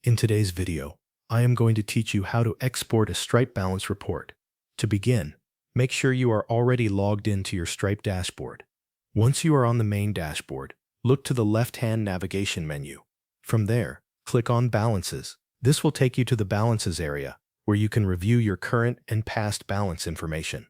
In today's video, I am going to teach you how to export a Stripe balance report. To begin, make sure you are already logged into your Stripe dashboard. Once you are on the main dashboard, look to the left-hand navigation menu. From there, click on Balances. This will take you to the Balances area, where you can review your current and past balance information.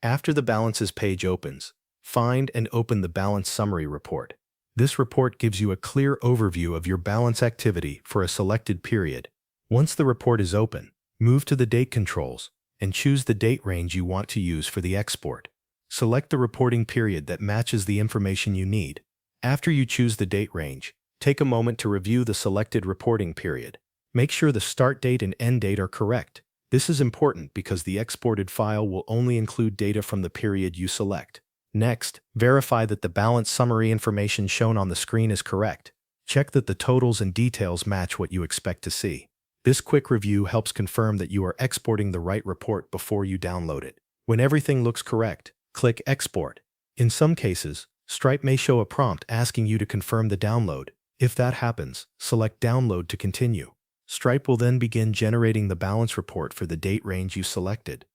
After the Balances page opens, find and open the Balance Summary report. This report gives you a clear overview of your balance activity for a selected period. Once the report is open, move to the Date controls and choose the date range you want to use for the export. Select the reporting period that matches the information you need. After you choose the date range, take a moment to review the selected reporting period. Make sure the start date and end date are correct. This is important because the exported file will only include data from the period you select. Next, verify that the balance summary information shown on the screen is correct. Check that the totals and details match what you expect to see. This quick review helps confirm that you are exporting the right report before you download it. When everything looks correct, click Export. In some cases, Stripe may show a prompt asking you to confirm the download. If that happens, select Download to continue. Stripe will then begin generating the balance report for the date range you selected.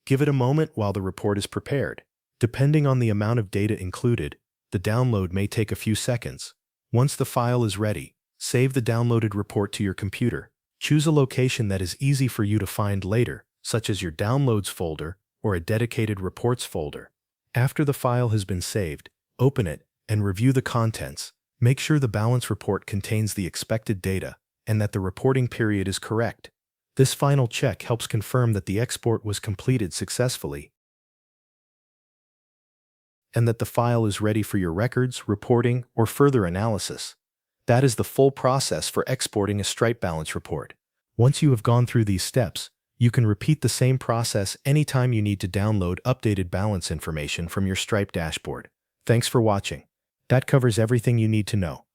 Give it a moment while the report is prepared. Depending on the amount of data included, the download may take a few seconds. Once the file is ready, save the downloaded report to your computer. Choose a location that is easy for you to find later, such as your Downloads folder or a dedicated Reports folder. After the file has been saved, open it and review the contents. Make sure the balance report contains the expected data and that the reporting period is correct. This final check helps confirm that the export was completed successfully and that the file is ready for your records, reporting, or further analysis. That is the full process for exporting a Stripe balance report. Once you have gone through these steps, you can repeat the same process anytime you need to download updated balance information from your Stripe dashboard. Thanks for watching. That covers everything you need to know.